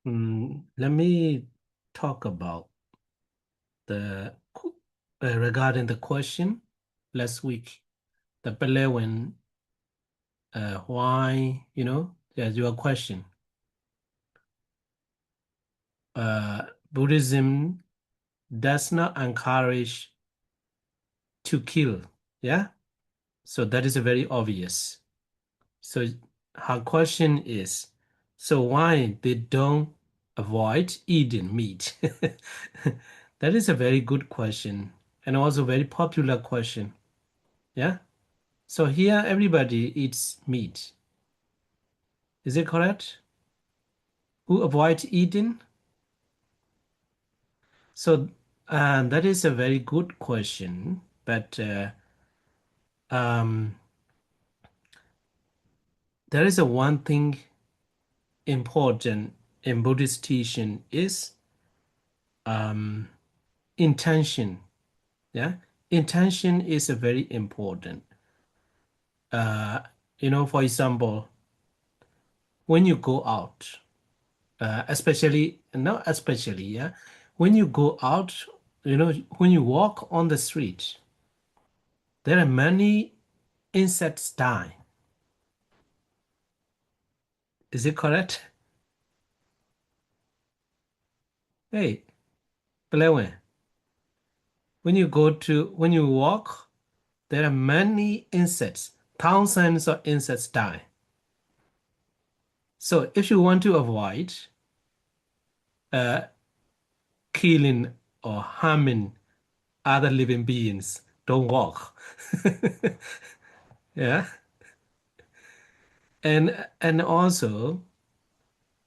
Let me talk about the regarding the question last week. The Pelewan, why, there's your question. Buddhism does not encourage to kill. Yeah. So that is very obvious. So her question is, so why they don't avoid eating meat? That is a very good question and also very popular question. Yeah. So here everybody eats meat. Is it correct? Who avoids eating? So that is a very good question, but um, there is a one thing important in Buddhist teaching is intention. Yeah, intention is a very important. Uh, for example, when you go out, especially not especially, yeah, when you go out, when you walk on the street, there are many insects die. Is it correct? Hey, Blaine, when you walk, there are many insects, thousands of insects die. So if you want to avoid uh, killing or harming other living beings, don't walk. Yeah. And also,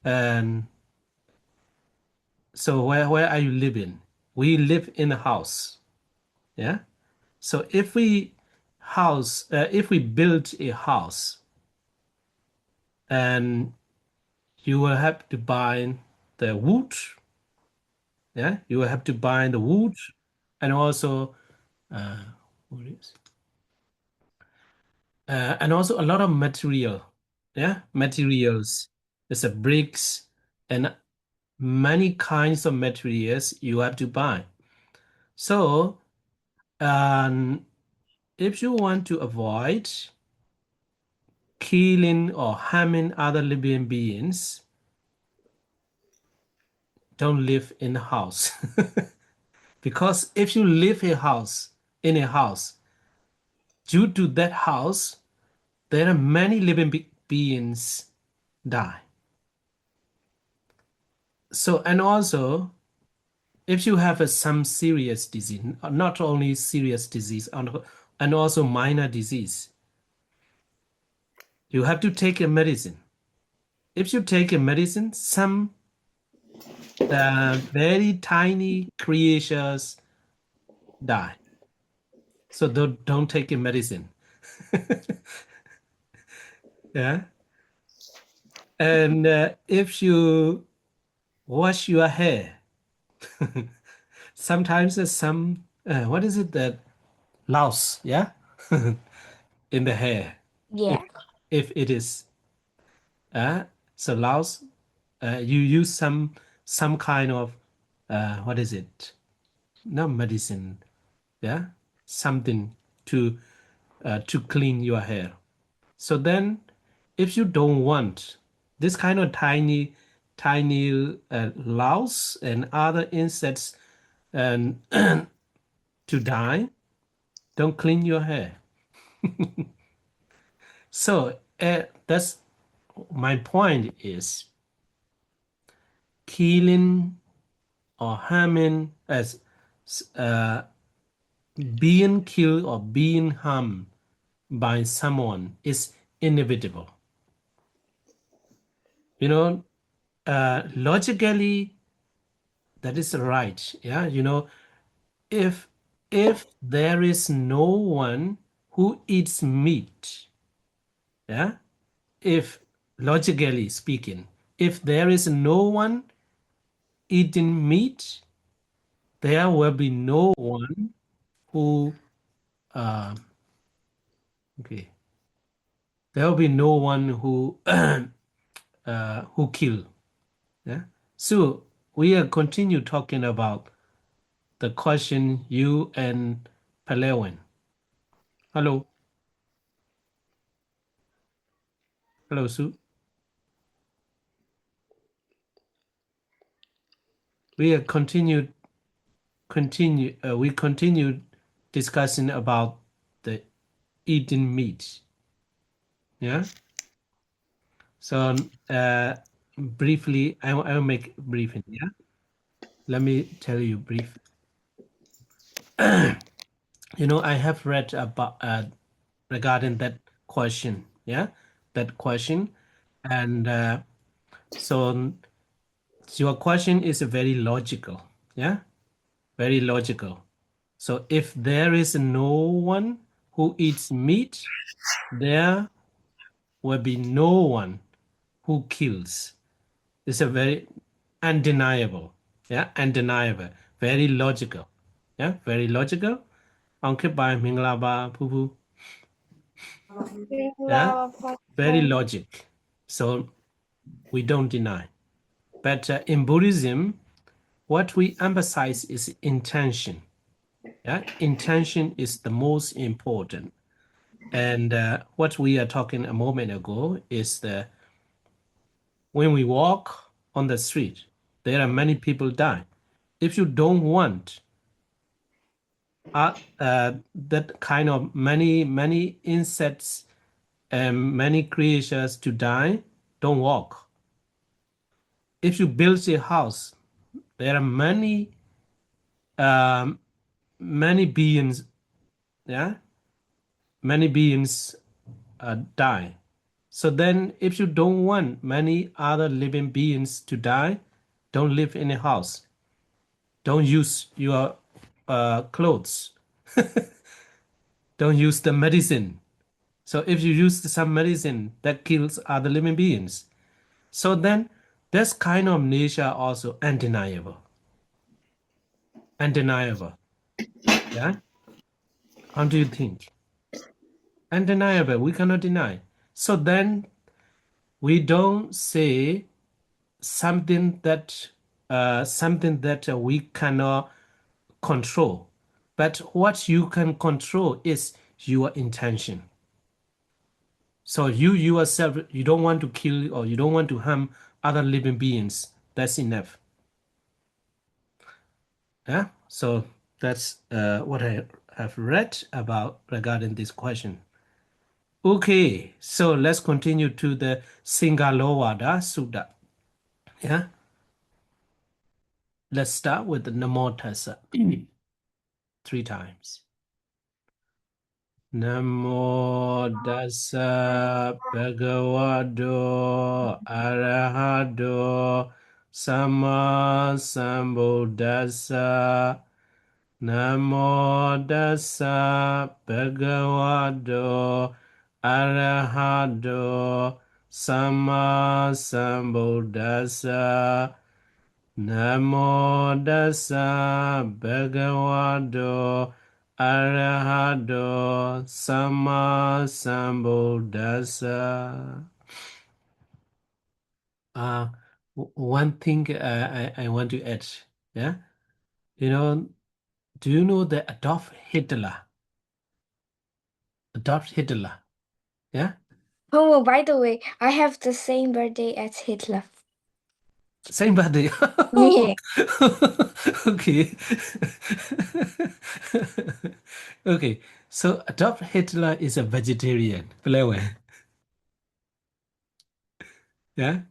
um, so where are you living? We live in a house. Yeah. So if we build a house, and you will have to buy the wood. Yeah, you will have to buy the wood and also uh, what is and also a lot of material. Yeah, materials. There's a bricks and many kinds of materials you have to buy. So, if you want to avoid killing or harming other living beings, don't live in a house. Because if you live in a house, due to that house, there are many living beings die. So, and also, if you have some serious disease, not only serious disease, and also minor disease, you have to take a medicine. If you take a medicine, some very tiny creatures die. So don't take a medicine. Yeah. And if you wash your hair, sometimes there's some, what is it that louse, yeah, in the hair. If Yeah. if it is, so louse, you use some kind of, what is it? Not medicine, yeah, something to clean your hair. So then, if you don't want this kind of tiny louse and other insects and to die, don't clean your hair. So that's my point is killing or harming as uh, being killed or being harmed by someone is inevitable. Logically, that is right. Yeah, if if there is no one who eats meat, yeah, if logically speaking, if there is no one eating meat, there will be no one who uh, okay, there will be no one who who kill. Yeah. So we are continue talking about the question you and Palawan. Hello, hello, Sue. We are continue discussing about the eating meat. Yeah. So briefly, I will make briefing. Yeah. Let me tell you brief. I have read about regarding that question. Yeah, that question, and so your question is very logical. Yeah, very logical. So if there is no one who eats meat, there will be no one who kills. It's a very undeniable. Yeah, undeniable. Very logical. Yeah, very logical. Angke by Minglaba Pupu. Yeah, very logic. So we don't deny. But in Buddhism, what we emphasize is intention. Yeah, intention is the most important. And what we are talking a moment ago is the when we walk on the street, there are many people die. If you don't want that kind of many insects and many creatures to die, don't walk. If you build a house, there are um, many beings, yeah, many beings die. So then, if you don't want many other living beings to die, don't live in a house. Don't use your clothes. Don't use the medicine. So if you use some medicine that kills other living beings, so then this kind of nature also undeniable. Undeniable. Yeah. How do you think? Undeniable. We cannot deny. So then we don't say something that we cannot control. But what you can control is your intention. So you yourself, you don't want to kill or you don't want to harm other living beings. That's enough. Yeah. So that's what I have read about regarding this question. Okay, so let's continue to the Singālovāda Sutta. Yeah. Let's start with the Namo Tassa 3 times. Namo Tassa Bhagavato Arahato Sama Sambuddhassa. Namo Tassa Bhagavato Arahato Sama Sambuddhassa. Namo Tassa Bhagavato Arahato Sama Sambuddhassa. Uh, One thing I want to add, yeah, you know, do you know the Adolf Hitler? Adolf Hitler, yeah, Oh, by the way, I have the same birthday as Hitler. same birthday. Yeah. Okay. Okay, so Adolf Hitler is a vegetarian. Flavor. Yeah.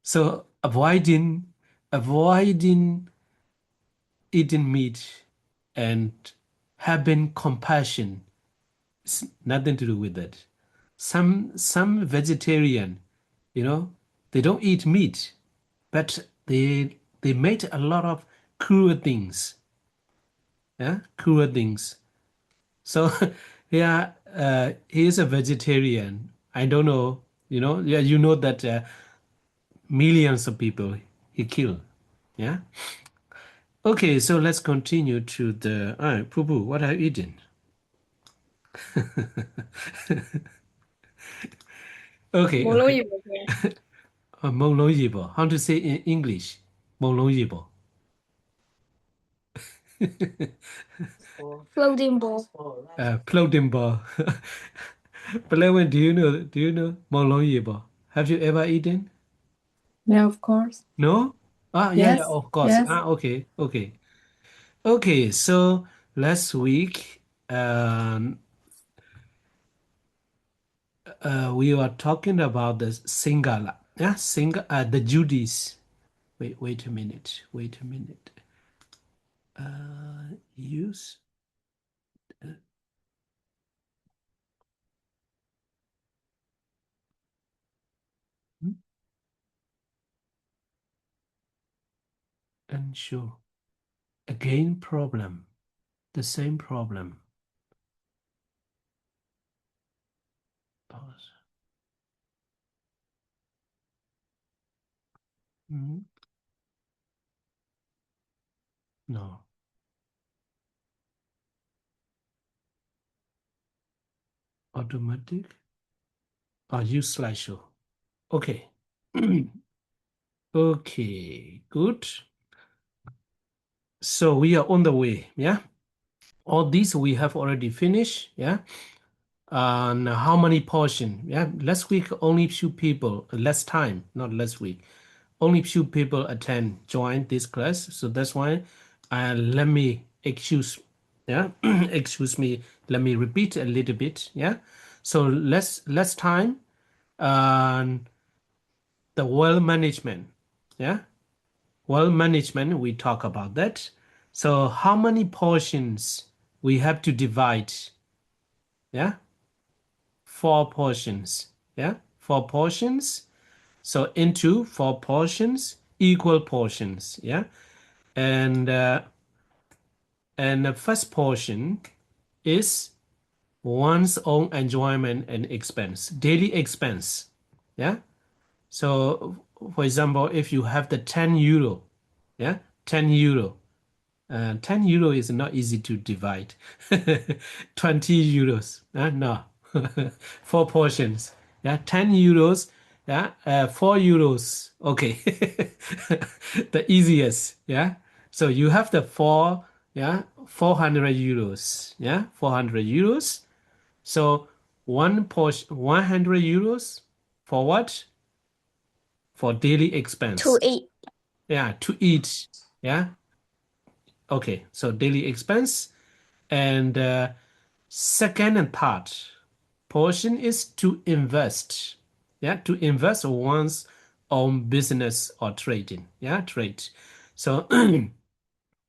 So avoiding eating meat and having compassion is nothing to do with that. Some vegetarian, they don't eat meat, but they made a lot of cruel things. Yeah, cruel things. So yeah, he is a vegetarian. I don't know, yeah, you know that millions of people he killed. Yeah. Okay, so let's continue to the. All right, Poo Poo, what are you eating? Okay, okay. Moloyo. How to say in English? 梦龙一波 Floating ball. floating ball. Palawan, do you know? Do you know 梦龙一波? Have you ever eaten? Yeah, of course. No? Ah, yeah, yeah, Yes, of course. yes. Ah, okay, okay. Okay, so last week, um, we were talking about the Singala, yeah, the Judies. Wait a minute. Wait a minute. Use hmm, and show again problem. The same problem. Pause. Mhm. No, automatic. Use slideshow. Okay. Okay, good. So we are on the way. Yeah. All these we have already finished. Yeah. And how many portion? Yeah. Last week only few people, less time, not last week. Only few people join this class. So that's why let me excuse. Yeah. Excuse me. Let me repeat a little bit. Yeah. So less time and the well management. Yeah. Well management, we talk about that. So how many portions we have to divide? Yeah, 4 portions. Yeah, 4 portions. So into 4 portions, equal portions. Yeah, and uh, and the first portion is one's own enjoyment and expense, daily expense. Yeah. So for example, if you have the 10 euro, yeah, 10 euro. 10 euro is not easy to divide. 20 euros. No. 4 portions. Yeah. 10 euros. Yeah. 4 euros. Okay. The easiest. Yeah. So you have the four. Yeah. 400 euros. Yeah. 400 euros. So one portion, 100 euros for what? For daily To expense. eat. Yeah. To eat. Yeah. Okay. So daily expense. And second and third portion is to invest. Yeah, to invest one's own business or trading. Yeah, trade. So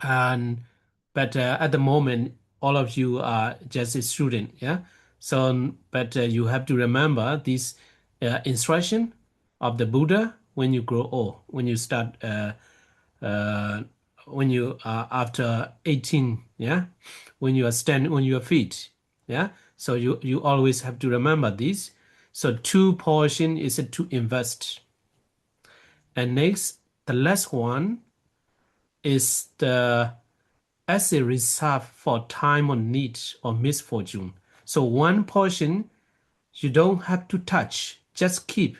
and but at the moment, all of you are just a student. Yeah. So but you have to remember this instruction of the Buddha when you grow old, when you start uh, when you are after 18, yeah, when you are stand on your feet, yeah. So you always have to remember this. So 2 portion is to invest, and next the last one is the as a reserve for time of need or misfortune. So 1 portion you don't have to touch, just keep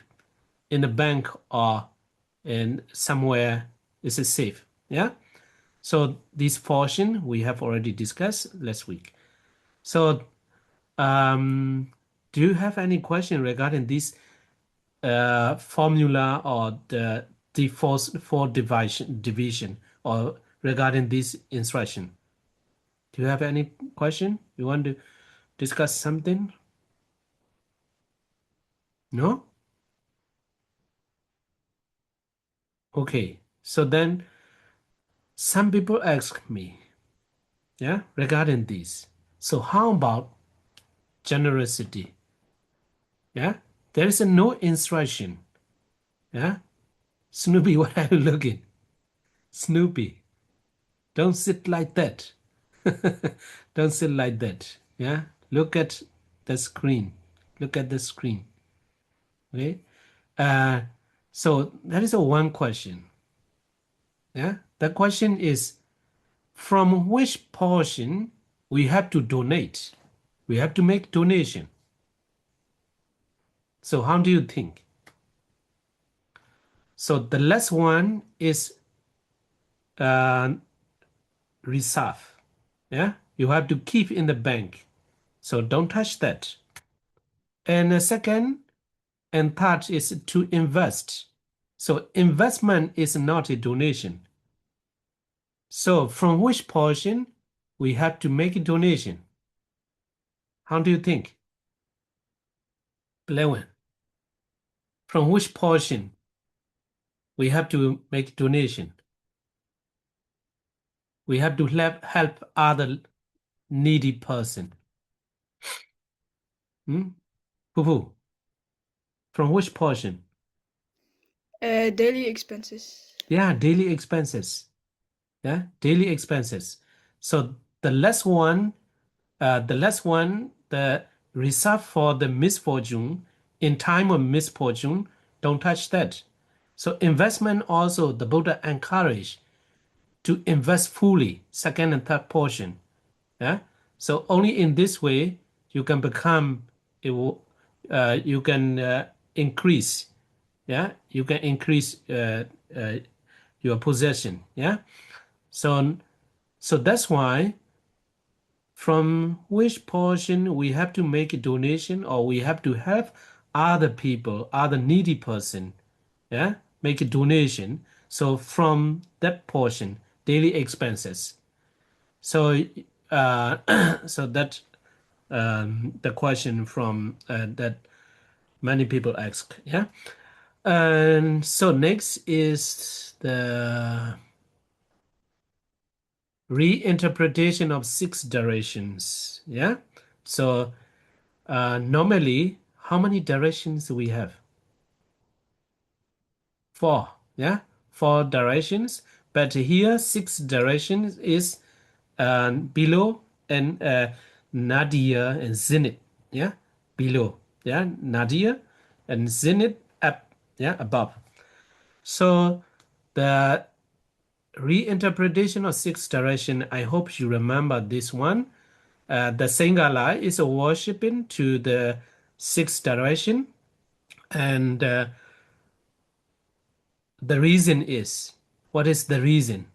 in the bank or in somewhere is safe, yeah. So this portion we have already discussed last week. So do you have any question regarding this formula or the four division or regarding this instruction? Do you have any question? You want to discuss something? No? Okay. So then some people ask me, yeah, regarding this. So how about generosity? Yeah, there is no instruction. Yeah, Snoopy, what are you looking? Snoopy, don't sit like that. Don't sit like that. Yeah, look at the screen. Look at the screen. Okay. Uh, so that is a one question. Yeah, the question is from which portion we have to donate. We have to make donation. So how do you think? So the last one is reserve. Yeah, you have to keep in the bank. So don't touch that. And the second and third is to invest. So investment is not a donation. So from which portion we have to make a donation? How do you think? Lewin, from which portion we have to make a donation? We have to help other needy person. Poo-poo. From which portion? Daily expenses. Yeah, daily expenses. Yeah, daily expenses. So the last one, the reserve for the misfortune, in time of misfortune, don't touch that. So investment also, the Buddha encouraged to invest fully, second and third portion. Yeah. So only in this way you can become, you can increase. Yeah, you can increase your possession. Yeah. So that's why from which portion we have to make a donation or we have to help other people, other needy person, yeah, make a donation. So from that portion, daily expenses. So so that the question from that many people ask, yeah. And so next is the reinterpretation of six directions. Yeah. So normally, how many directions do we have? Four. Yeah. Four directions. But here, six directions is below and nadir and zenith. Yeah. Below. Yeah. Nadir and zenith up. Yeah. Above. So the reinterpretation of six direction, I hope you remember this one. The Singāla is worshipping to the sixth direction, and the reason is, what is the reason?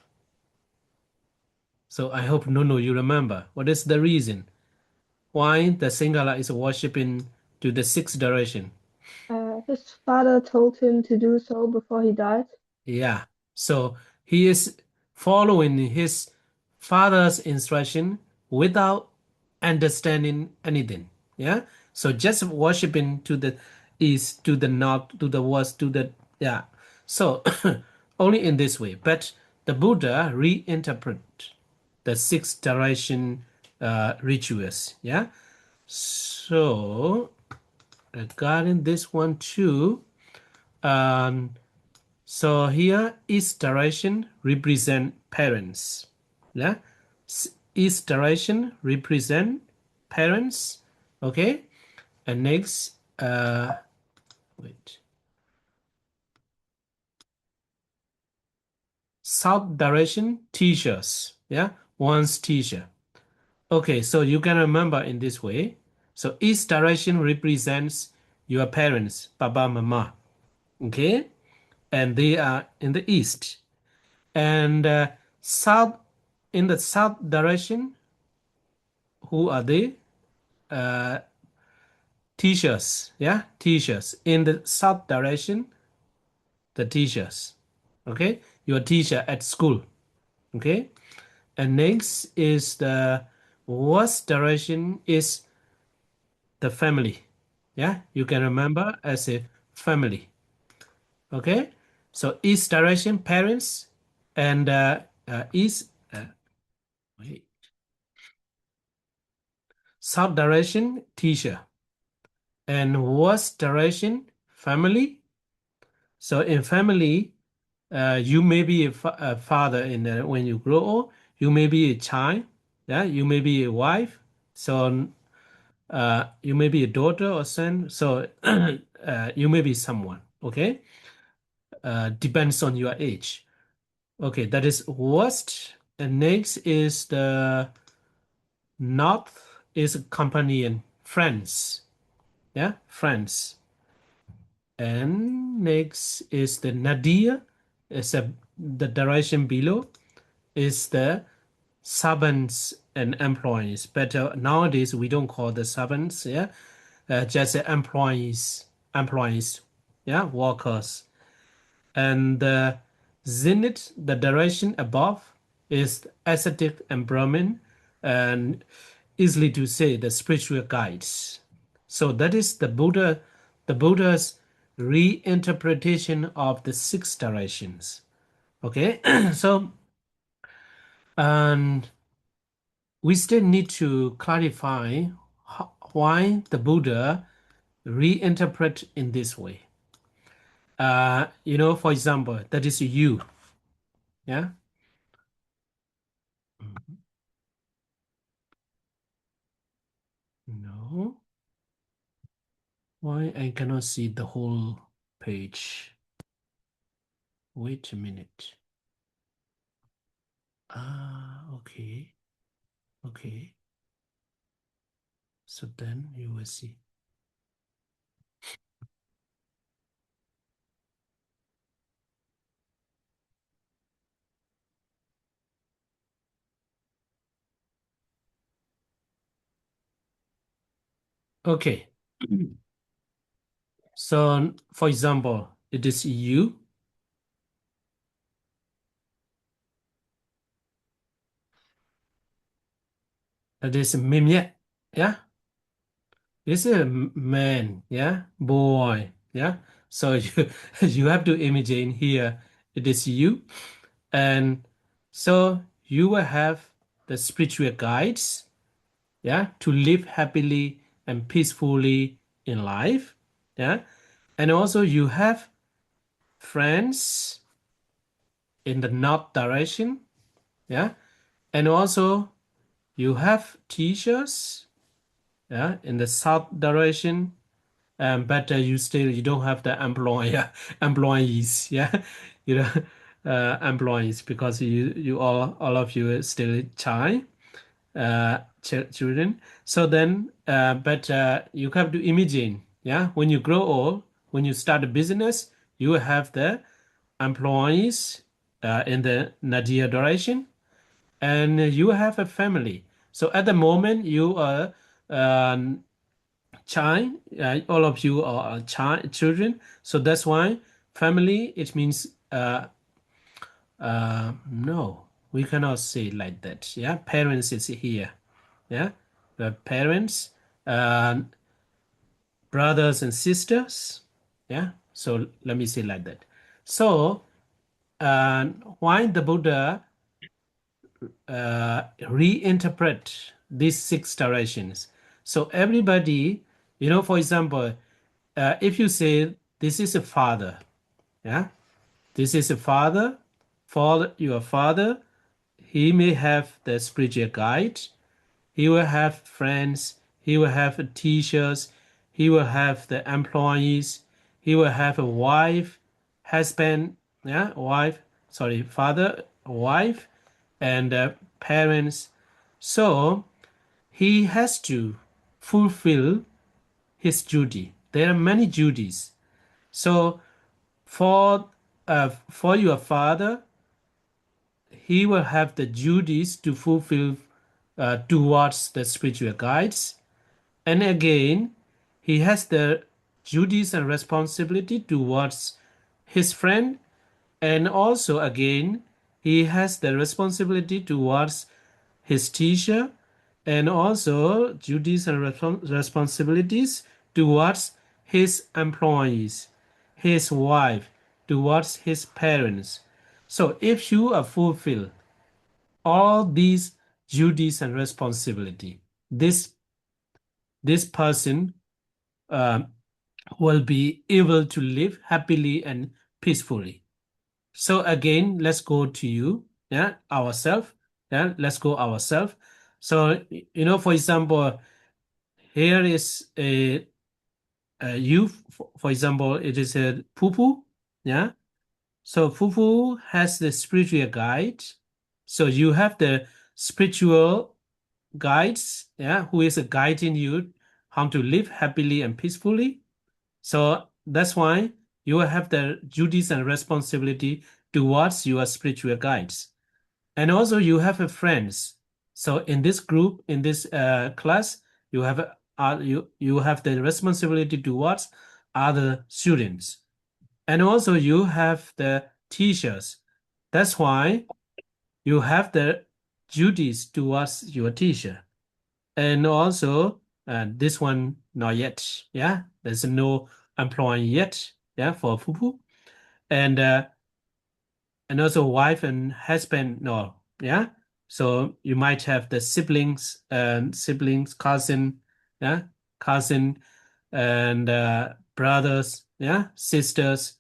So I hope Nunu you remember. What is the reason why the Singāla is worshipping to the sixth direction? His father told him to do so before he died. Yeah. So he is following his father's instruction without understanding anything. Yeah. So just worshiping to the east, to the north, to the west, to the yeah. So only in this way. But the Buddha reinterpret the six direction rituals. Yeah. So regarding this one too, so here each direction represent parents. Yeah, each direction represent parents. Okay, and next, wait, south direction teachers. Yeah, one's teacher. Okay, so you can remember in this way. So each direction represents your parents, Papa, Mama. Okay, and they are in the east. And south, in the south direction, who are they? Teachers. Yeah, teachers. In the south direction, the teachers. Okay, your teacher at school. Okay, and next is the west direction is the family. Yeah, you can remember as a family. Okay, so east direction parents and east wait, south direction teacher and west direction family. So in family, you may be a father in when you grow old. You may be a child. Yeah, you may be a wife. So you may be a daughter or son. So you may be someone. Okay, depends on your age. Okay, that is west. And next is the north is companion friends. Yeah, friends. And next is the nadir, is the direction below. is the servants and employees. But nowadays we don't call the servants, yeah, just employees, yeah, workers. And the zenith, the direction above, is ascetic and Brahmin, and easily to say the spiritual guides. So that is the Buddha's reinterpretation of the six directions. Okay, so and we still need to clarify why the Buddha reinterpret in this way. For example, that is you. Yeah. No. Why I cannot see the whole page? Wait a minute. Okay. Okay. So then you will see. Okay. So, for example, it is you. That is mimye. Yeah. This is a man. Yeah. Boy. Yeah. So you have to imagine here. It is you. And so you will have the spiritual guides. Yeah. To live happily and peacefully in life. Yeah. And also you have friends in the north direction. Yeah. And also you have teachers, yeah, in the south direction. But you don't have the employees, yeah, you know, employees, because you all of you are still child, children. So then, but you have to imagine, yeah, when you grow old, when you start a business, you will have the employees in the nadir direction, and you have a family. So at the moment, you are child, all of you are child children. So that's why family, it means no, we cannot say like that. Yeah, parents is here. Yeah, the parents, uh, brothers and sisters. Yeah, so let me say like that. So why the Buddha reinterpret these six directions? So everybody, for example, if you say this is a father, yeah, this is a father, for your father, he may have the spiritual guide, he will have friends, he will have teachers, he will have the employees, he will have a wife, husband, yeah, wife, sorry, father, wife, and parents. So he has to fulfill his duty. There are many duties. So for your father, he will have the duties to fulfill towards the spiritual guides. And again, he has the duties and responsibility towards his friend. And also, again, he has the responsibility towards his teacher, and also duties and responsibilities towards his employees, his wife, towards his parents. So if you are fulfill all these duties and responsibility, this person um, will be able to live happily and peacefully. So again, let's go to you, yeah, ourselves. Yeah, let's go ourselves. So for example, here is a you. For example, it is a poo. Yeah. So poo has the spiritual guide. So you have the spiritual guides, yeah, who is guiding you how to live happily and peacefully. So that's why you have the duties and responsibility towards your spiritual guides. And also you have a friends. So in this group, in this class, you have you have the responsibility towards other students. And also you have the teachers. That's why you have the duties towards your teacher. And also this one not yet. Yeah, there's no employee yet. Yeah, for Fupu. And also wife and husband, no, yeah. So you might have the siblings and siblings, cousin, yeah, cousin and brothers, yeah, sisters,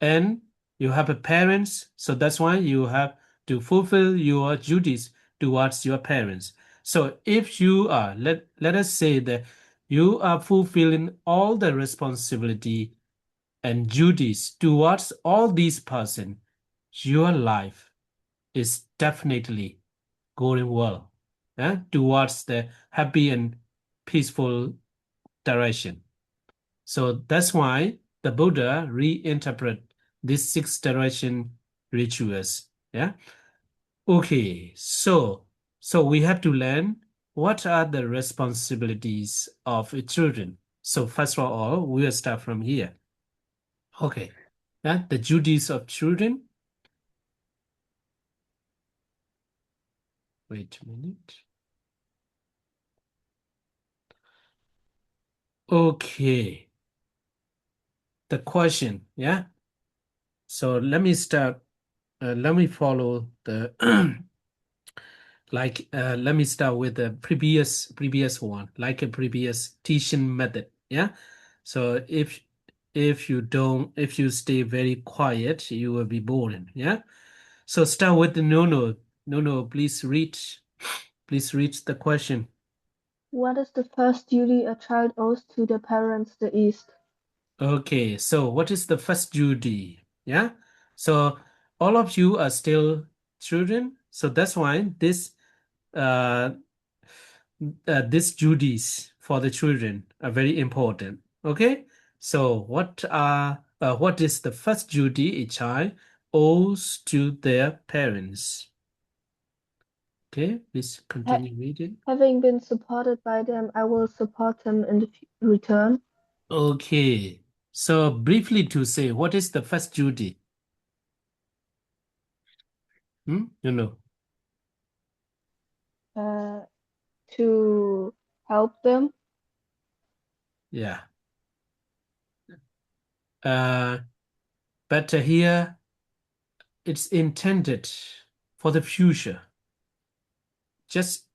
and you have a parents. So that's why you have to fulfill your duties towards your parents. So if you are, let us say that you are fulfilling all the responsibility and duties towards all these persons, your life is definitely going well, towards the happy and peaceful direction. So that's why the Buddha reinterpret these 6 direction rituals. Yeah. Okay. So we have to learn what are the responsibilities of children. So first of all, we'll start from here. Okay. The duties of children. Wait a minute. Okay. The question, yeah. So let me start. Let me follow the let me start with the previous one, like a previous teaching method. Yeah. So if you stay very quiet, you will be boring. Yeah. So start with the no, please read the question. What is the first duty a child owes to their parents the East? Okay, so what is the first duty? Yeah, so all of you are still children, so that's why uh, these duties for the children are very important. Okay, so what is the first duty a child owes to their parents? Okay, please continue reading. Having been supported by them, I will support them in the return. Okay, so briefly to say, what is the first duty? You know. To help them. Yeah. But here it's intended for the future. Just,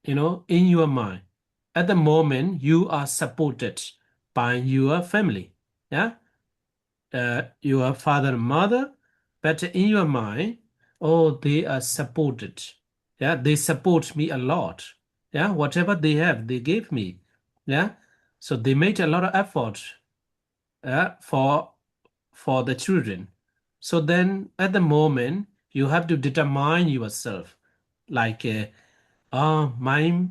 in your mind. At the moment, you are supported by your family. Yeah. Your father and mother. But in your mind, oh, they are supported. Yeah. They support me a lot. Yeah. Whatever they have, they gave me. Yeah. So they made a lot of effort for the children. So then at the moment, you have to determine yourself. Like, my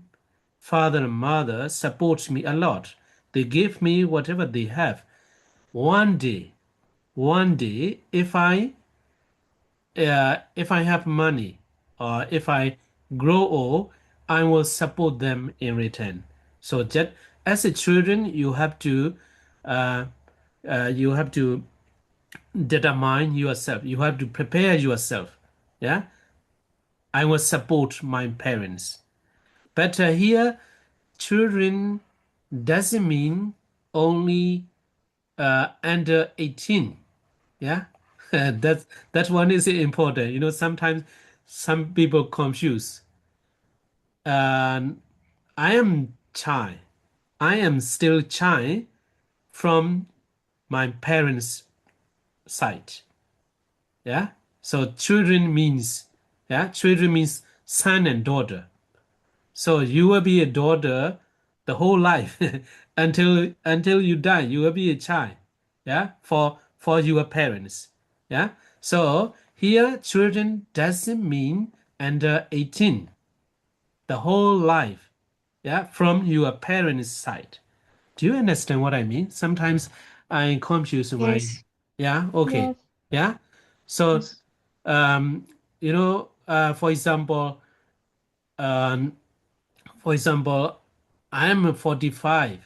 father and mother support me a lot. They give me whatever they have. One day, if I have money or if I grow old, I will support them in return. So just as a children, uh, you have to determine yourself. You have to prepare yourself. Yeah, I will support my parents. But here, children doesn't mean only under 18. Yeah, that one is important. Sometimes some people confuse. And I am shy. I am still shy from my parents' side. Yeah. So children means son and daughter. So you will be a daughter the whole life until you die. You will be a child. Yeah. For your parents. Yeah. So here children doesn't mean under 18. The whole life. Yeah. From your parents' side. Do you understand what I mean? Sometimes I confuse my. Yes. Yeah. Okay. Yes. Yeah. So Yes. um, you know, for example, um, I'm 45,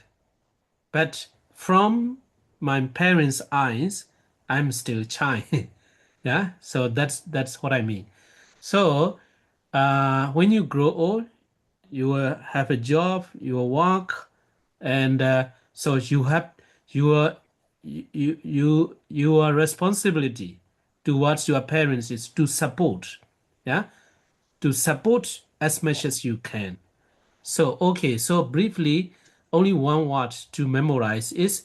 but from my parents' eyes, I'm still child. Yeah, so that's what I mean. So when you grow old, you will have a job, you will work, and so you have your your responsibility towards your parents is to support, yeah, to support as much as you can. So okay, so briefly, only one word to memorize is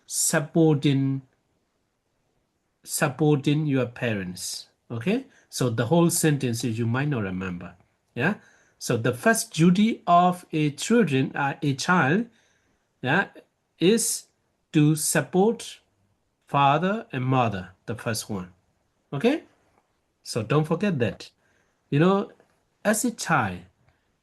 supporting supporting your parents. Okay, so the whole sentence you might not remember. Yeah, so the first duty of a child, yeah, is to support father and mother. The first one. Okay, so don't forget that. You know, as a child,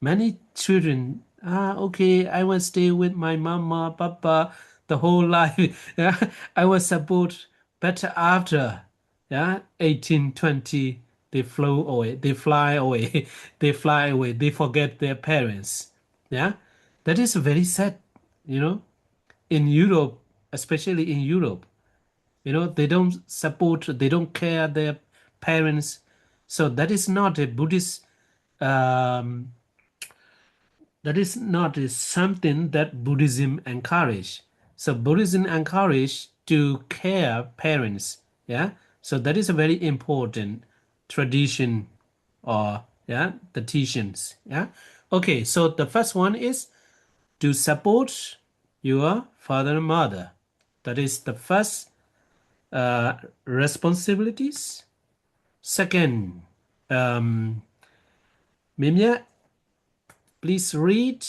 many children, okay, I will stay with my mama, papa the whole life. Yeah, I will support. But after, yeah, 18, 20, they flew away, they fly away, they fly away, they forget their parents. Yeah, that is very sad, you know, in Europe, especially in Europe. They don't support, they don't care their parents. So that is not a Buddhist um, that is not is something that Buddhism encourage. So Buddhism encourage to care parents. Yeah. So that is a very important tradition or yeah, the teachings. Yeah. Okay. So the first one is to support your father and mother. That is the first responsibilities. Second, Mimia, please read.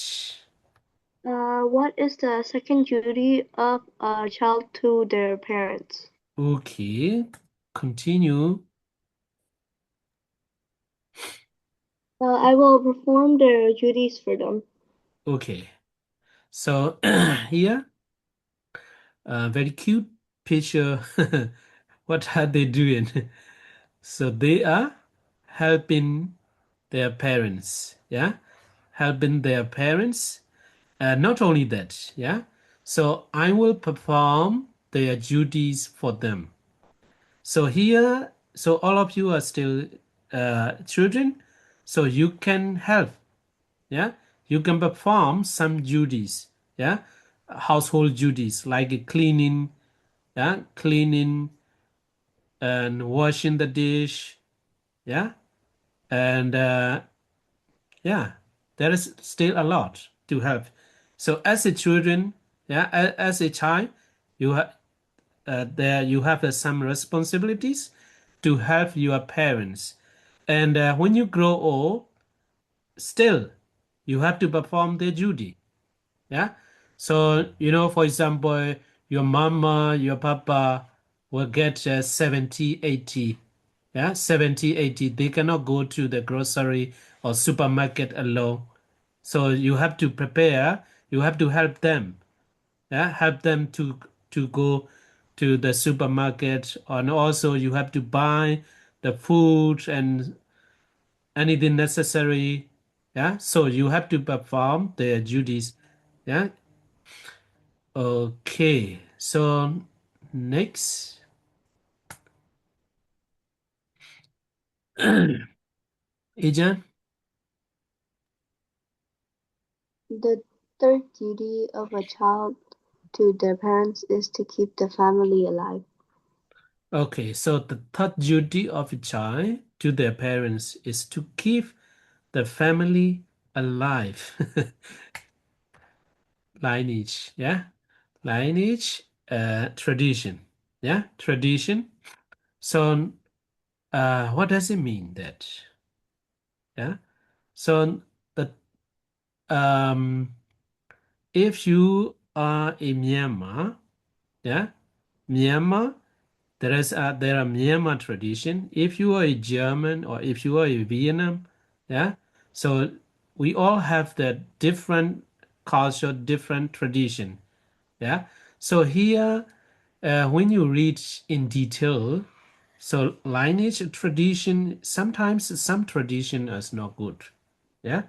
What is the second duty of a child to their parents? Okay, continue. I will perform their duties for them. Okay, so here, very cute picture. What are they doing? So they are helping their parents. Yeah, helping their parents. Not only that. Yeah, so I will perform their duties for them. So here, so all of you are still children, so you can help. Yeah, you can perform some duties. Yeah, household duties like cleaning. Yeah, cleaning and washing the dish. Yeah, and yeah, there is still a lot to help. So as a children, yeah, as a child, you have there you have some responsibilities to help your parents. And when you grow old, still you have to perform their duty. Yeah. So, for example, your mama, your papa will get 70, 80. Yeah. 70, 80. They cannot go to the grocery or supermarket alone. So you have to prepare, you have to help them. Yeah. Help them to go to the supermarket, and also you have to buy the food and anything necessary. Yeah, so you have to perform their duties. Yeah, okay, so next. Ijan. The third duty of a child to their parents is to keep the family alive. Okay, so the third duty of a child to their parents is to keep the family alive. Lineage, yeah, lineage, tradition, yeah, tradition. So what does it mean that? Yeah. So the if you are in Myanmar, yeah, Myanmar, there are Myanmar tradition. If you are a German or if you are a Vietnam, yeah, so we all have the different culture, different tradition, yeah. So here, when you read in detail, So lineage tradition, sometimes some tradition is not good. Yeah,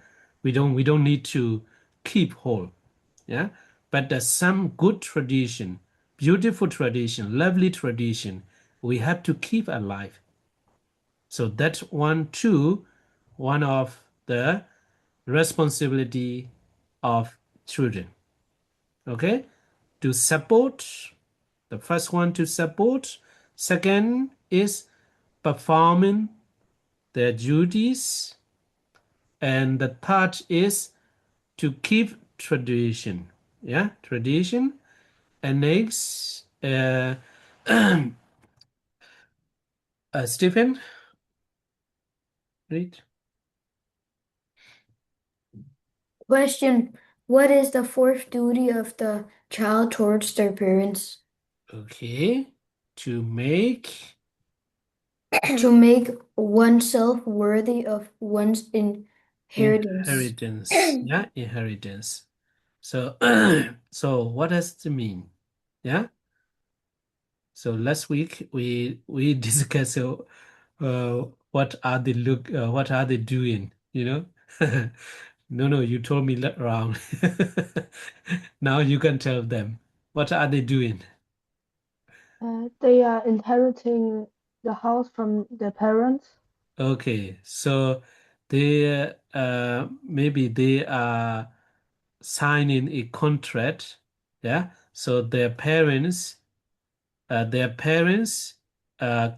we don't need to keep whole. Yeah, but there's some good tradition, beautiful tradition, lovely tradition, we have to keep alive. So that's one too, one of the responsibility of children. Okay, to support. The first one to support. Second is performing their duties. And the third is to keep tradition. Yeah, tradition. And next, Stephen, read. Question: What is the fourth duty of the child towards their parents? Okay, to make To make oneself worthy of one's inheritance. inheritance. Yeah, inheritance. So, so what does it mean? Yeah. So last week we discussed what are they what are they doing? You know. No, you told me wrong. Now you can tell them what are they doing. They are inheriting the house from their parents. Okay, so they maybe they are signing a contract. Yeah, so their parents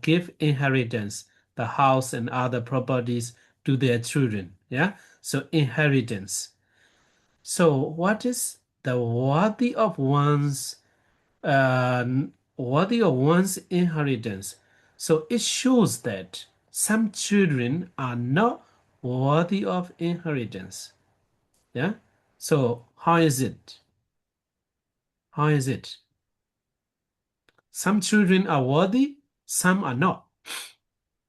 give inheritance, the house and other properties to their children. Yeah, so inheritance. So what is the uh, worthy of one's inheritance? So it shows that some children are not worthy of inheritance. Yeah. So how is it? How is it? Some children are worthy, some are not.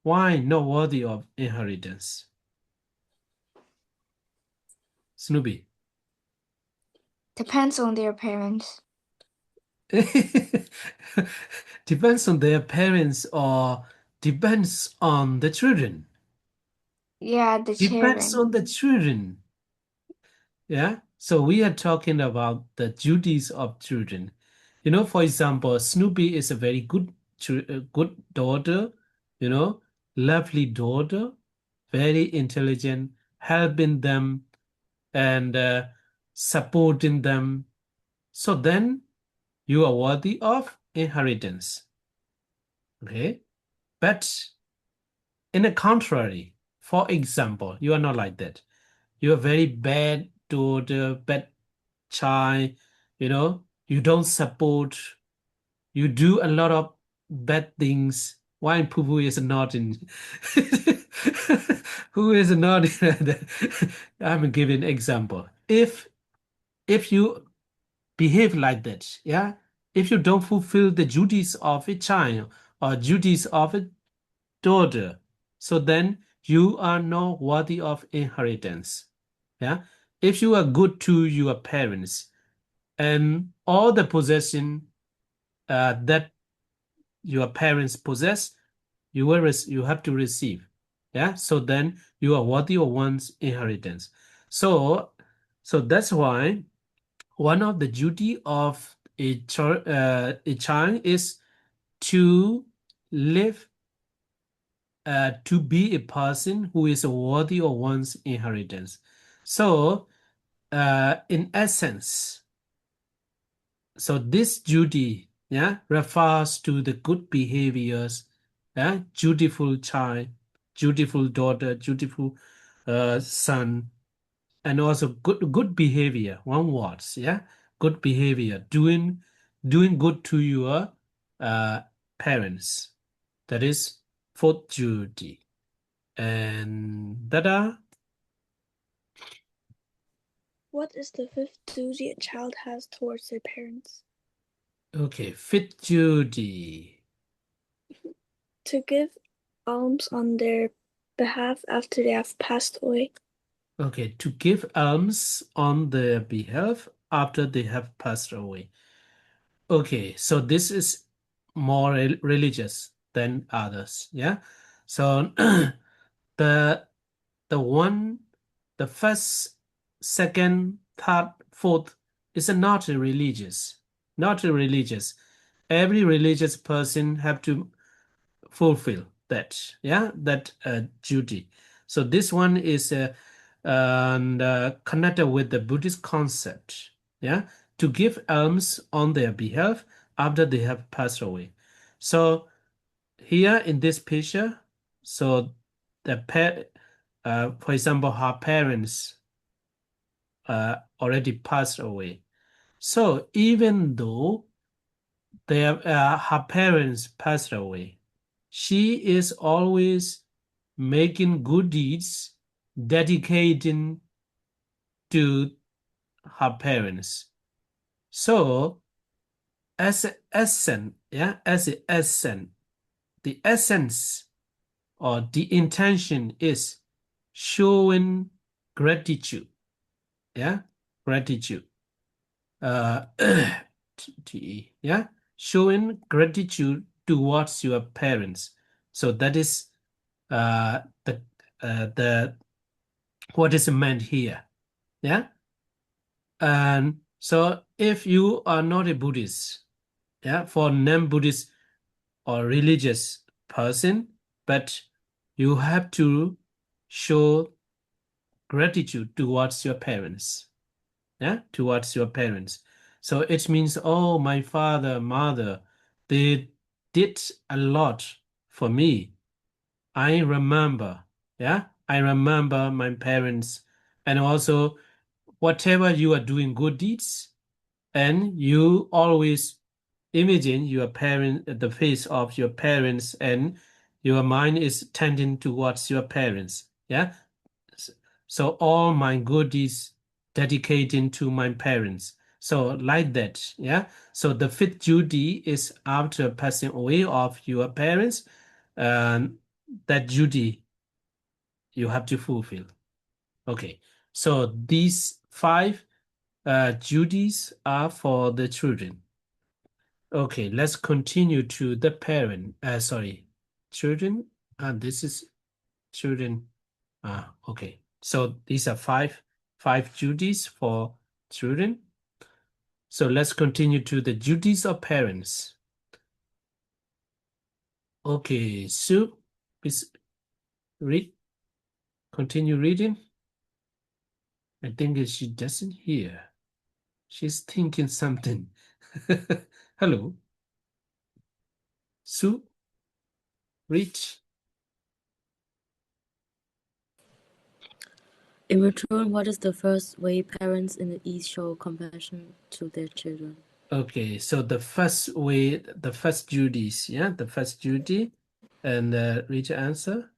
Why not worthy of inheritance? Snoopy. Depends on their parents. Depends on their parents or depends on the children. Yeah, the Depends on children. the children. Yeah. So we are talking about the duties of children. You know, for example, Snoopy is a very good daughter, you know, lovely daughter, very intelligent, helping them and supporting them. So then you are worthy of inheritance. Okay. But in the contrary, for example, you are not like that. You are very bad daughter, bad child, you know, you don't support, you do a lot of bad things. Why Poo is not in who is not in I'm giving example. If you behave like that, yeah, if you don't fulfill the duties of a child or duties of a daughter, so then you are not worthy of inheritance. Yeah, if you are good to your parents and all the possession that your parents possess, you have to receive. Yeah, so then you are worthy of one's inheritance. So that's why one of the duty of a child is to live to be a person who is worthy of one's inheritance. So in essence, so this duty, yeah, refers to the good behaviors, yeah, dutiful child, dutiful daughter, dutiful son, and also good behavior. One words, yeah, good behavior, doing good to your uh, parents. That is fourth duty. And Dada, What is the fifth duty a child has towards their parents? okay, fifth duty. To give alms on their behalf after they have passed away. Okay, to give alms on their behalf after they have passed away. Okay, so this is more religious. than others. Yeah. So the first, second, third, fourth is not religious. Not religious. Every religious person have to fulfill that, yeah, that duty. So this one is connected with the Buddhist concept, yeah, to give alms on their behalf after they have passed away. So here in this picture, so for example, her parents already passed away. So even though her parents passed away, she is always making good deeds, dedicating to her parents. So as an essence, yeah, as an essence, the essence or the intention is showing gratitude. Yeah, gratitude. Yeah, showing gratitude towards your parents. So that is the what is meant here. Yeah, and so if you are not a Buddhist, yeah, for non-Buddhist or religious person, but you have to show gratitude towards your parents. Yeah, towards your parents. So it means, oh, my father, mother, they did a lot for me. I remember, yeah, I remember my parents, and also whatever you are doing good deeds, and you always imagine your parent, the face of your parents, and your mind is tending towards your parents. Yeah. So all my good deeds dedicating to my parents. So like that. Yeah. So the fifth duty is after passing away of your parents, and that duty you have to fulfill. Okay. So these five duties are for the children. Okay, let's continue to the parent. Children. This is children. Okay. So these are five duties for children. So let's continue to the duties of parents. Okay, Sue, please read. Continue reading. I think she doesn't hear. She's thinking something. Hello. Sue, read. In return, what is the first way parents in the East show compassion to their children? Okay, so the first way, the first duties, yeah, the first duty, and read your answer.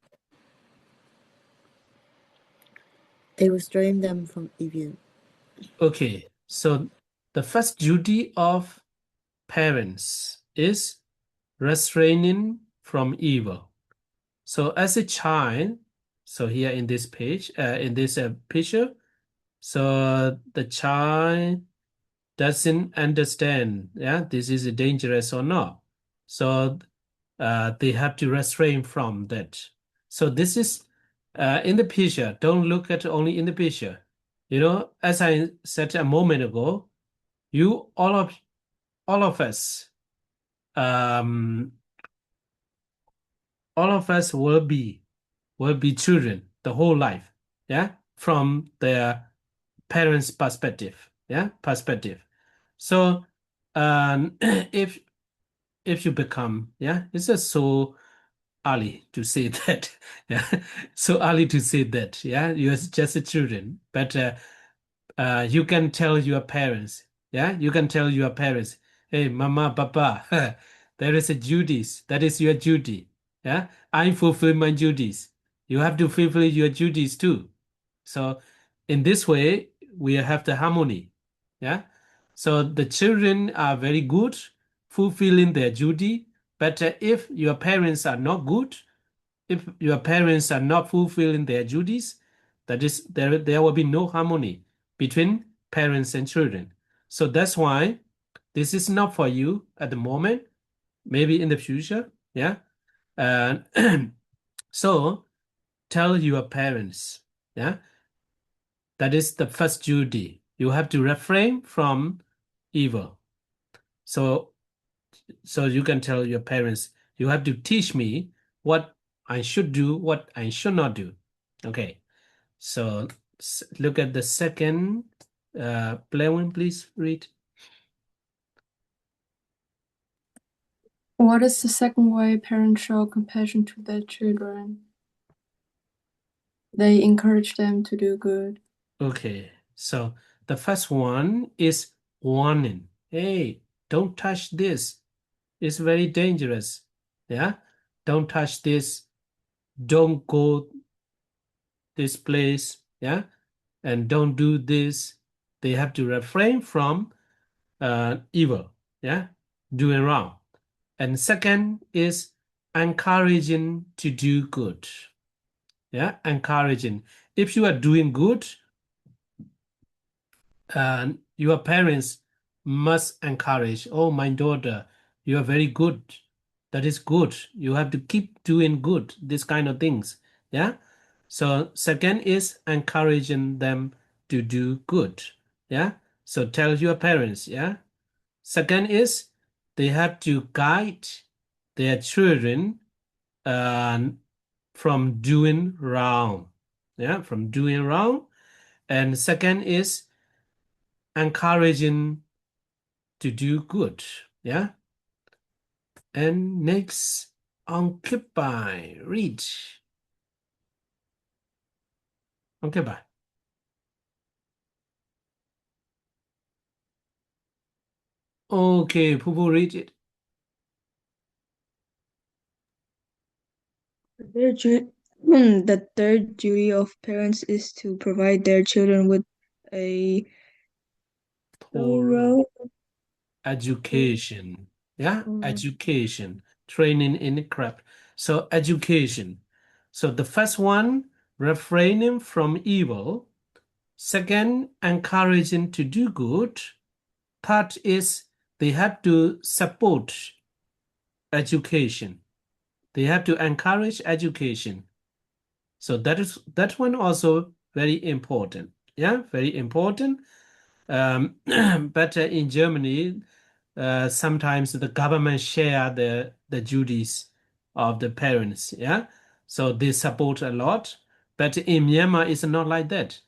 They restrain them from evil. Okay, so the first duty of parents is restraining from evil. So as a child, so here in this page, in this picture, so the child doesn't understand, yeah, this is dangerous or not. So they have to restrain from that. So this is in the picture. Don't look at only in the picture. You know, as I said a moment ago, you all of us, all of us will be children the whole life, yeah, from their parents' perspective, yeah, perspective. So if you become, yeah, it's just so early to say that, yeah, so early to say that, yeah, you're just a children, but you can tell your parents, yeah, you can tell your parents, hey, mama, papa, there is a duties, that is your duty, yeah, I fulfill my duties, you have to fulfill your duties too. So in this way, we have the harmony, yeah. So the children are very good fulfilling their duty, but if your parents are not good, if your parents are not fulfilling their duties, that is, there will be no harmony between parents and children. So that's why this is not for you at the moment, maybe in the future, yeah. And so tell your parents, yeah, that is the first duty. You have to refrain from evil. So you can tell your parents, you have to teach me what I should do, what I should not do. Okay. So look at the second one, please read. What is the second way parents show compassion to their children? They encourage them to do good. Okay, so the first one is warning. Hey, don't touch this. It's very dangerous. Yeah, don't touch this. Don't go this place. Yeah, and don't do this. They have to refrain from evil. Yeah, doing wrong. And second is encouraging to do good. Yeah, encouraging. If you are doing good, your parents must encourage, oh, my daughter, you are very good. That is good. You have to keep doing good, these kind of things. Yeah. So second is encouraging them to do good. Yeah. So tell your parents. Yeah. Second is they have to guide their children from doing wrong. Yeah. From doing wrong. And second is encouraging to do good. Yeah. And next, occupy, read. Occupy. Okay, Poo read it. The third duty of parents is to provide their children with a thorough education. Yeah, Mm. education, training in craft. So education. So the first one, refraining from evil. Second, encouraging to do good. Third is they have to support education. They have to encourage education. So that one also very important. Yeah, very important. But in Germany, sometimes the government share the duties of the parents. Yeah, so they support a lot. But in Myanmar, it's not like that.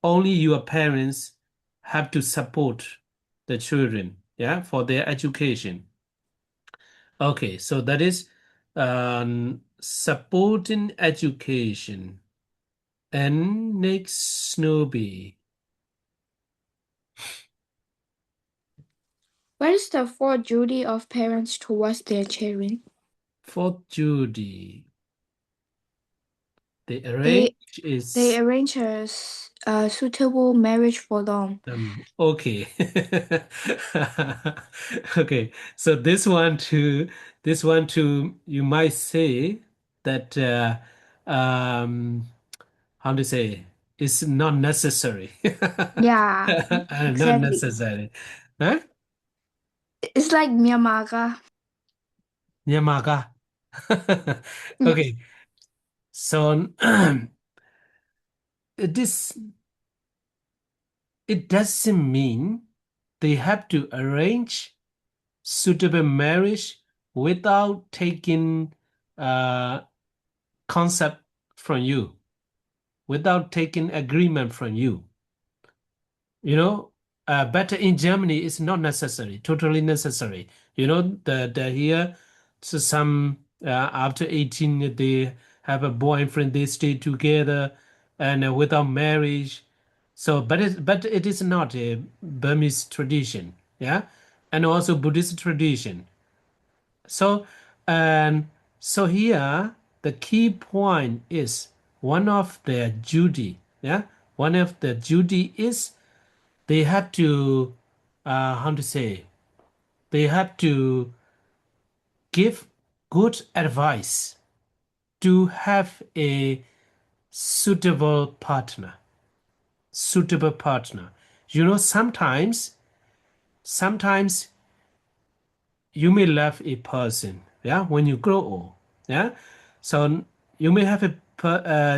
Only your parents have to support the children. Yeah, for their education. Okay, so that is supporting education. And next, Snoopy. What is the fourth duty of parents towards their children? For Judy, the They arrange is arrange a suitable marriage for them. okay. Okay, so this one too, you might say that how to say it's not necessary. Yeah, Not exactly. necessary. Huh? It's like Myanmar. Yamaga. Okay, so this it doesn't mean they have to arrange suitable marriage without taking concept from you, without taking agreement from you. You know, but in Germany, it's not necessary, totally necessary. You know, the here, so some after 18, they have a boyfriend, they stay together, and without marriage. So, but it is not a Burmese tradition, yeah, and also Buddhist tradition. So, and so here the key point is one of their duty, yeah, one of the duty is they have to how to say they have to give good advice to have a suitable partner. Suitable partner. You know, sometimes you may love a person, yeah, when you grow old, Yeah. So you may have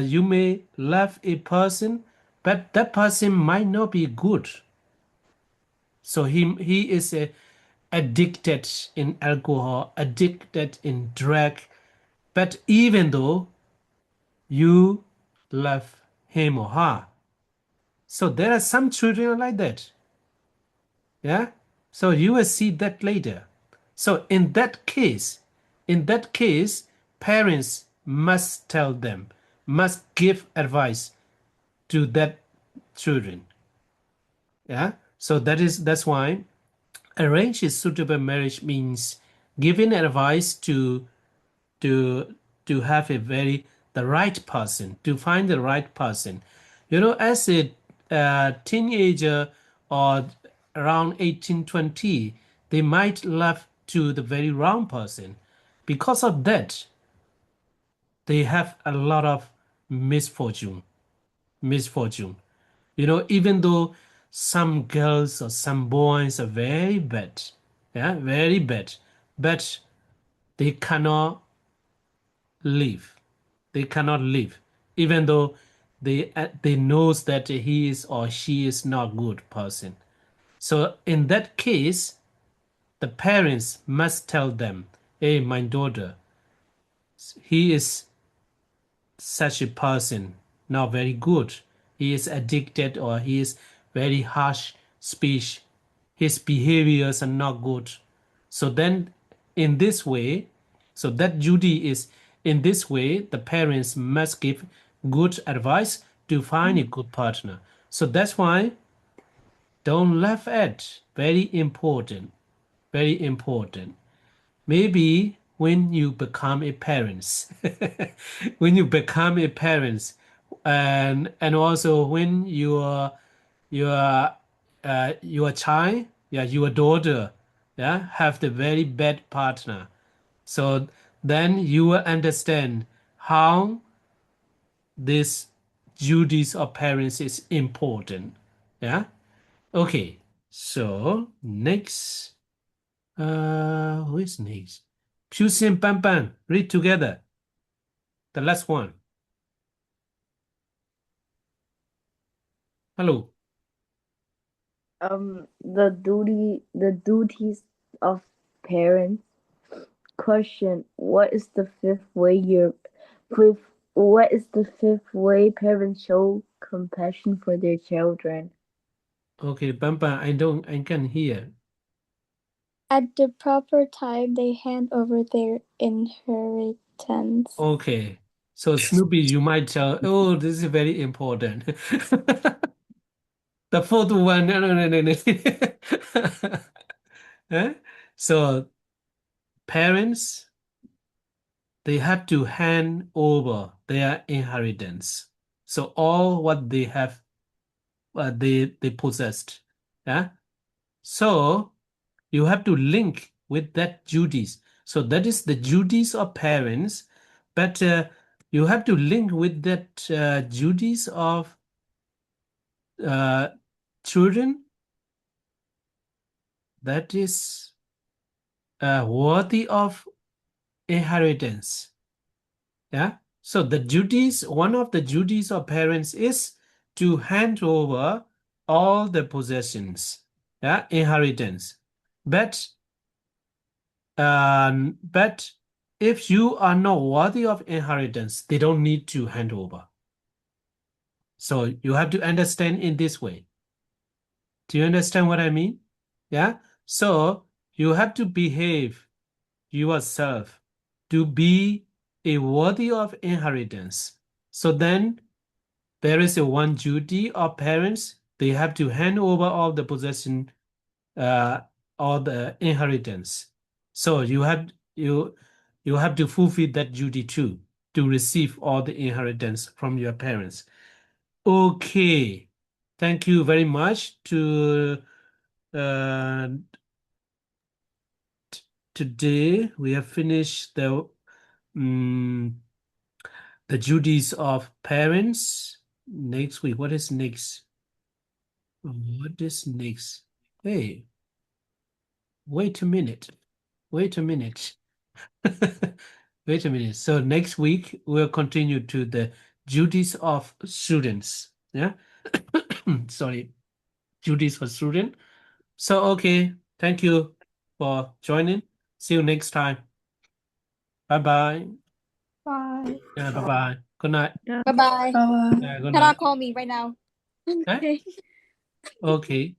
you may love a person, but that person might not be good. So he is addicted in alcohol, addicted in drug, but even though you love him or her, so there are some children like that. Yeah. So you will see that later. So in that case, parents must tell them, must give advice to that children. Yeah. So that's why arrange a suitable marriage means giving advice to to have the right person, to find the right person. As a teenager or around 18-20, they might love to the very wrong person. Because of that, they have a lot of misfortune. Misfortune. Even though some girls or some boys are very bad, yeah, very bad, but they cannot live. They cannot live, even though they knows that he is or she is not good person. So in that case, the parents must tell them, "Hey, my daughter, he is such a person, not very good. He is addicted or he is very harsh speech. His behaviors are not good." So then in this way, so that duty is in this way, the parents must give good advice to find a good partner. So that's why don't laugh at. Very important. Very important. Maybe when you become a parent, when you become a parent, and also when your child, yeah, your daughter, yeah, have the very bad partner. So then you will understand how this duties of parents is important. Yeah. Okay. So next. Who is next? Pusim Pan Pan, read together. The last one. Hello. The duties of parents. Question: What is the fifth way parents show compassion for their children? Okay, Pan Pan, I can hear. At the proper time, they hand over their inheritance. Okay. So Snoopy, you might tell, oh, this is very important. The fourth one, no. Eh? So parents, they have to hand over their inheritance. So all what they have, they possessed. Yeah. So you have to link with that duties. So that is the duties of parents, but you have to link with that duties of uh, children that is worthy of inheritance. Yeah. So the duties, one of the duties of parents is to hand over all the possessions, yeah, inheritance. But but if you are not worthy of inheritance, they don't need to hand over. So you have to understand in this way. Do you understand what I mean? Yeah. So you have to behave yourself to be a worthy of inheritance. So then there is a one duty of parents. They have to hand over all the possession, all the inheritance. So you have to fulfill that duty too, to receive all the inheritance from your parents. Okay, thank you very much. Uh, Today we have finished the duties of parents. Next week, what is next? What is next? Hey, wait a minute. Wait a minute. Wait a minute. So next week we'll continue to the duties of students. Yeah. Sorry. Duties for student. So okay. Thank you for joining. See you next time. Bye bye. Bye. Yeah, bye bye. Good night. Bye bye. Bye. Yeah, good Cannot night. call me right now. Eh? Okay. Okay.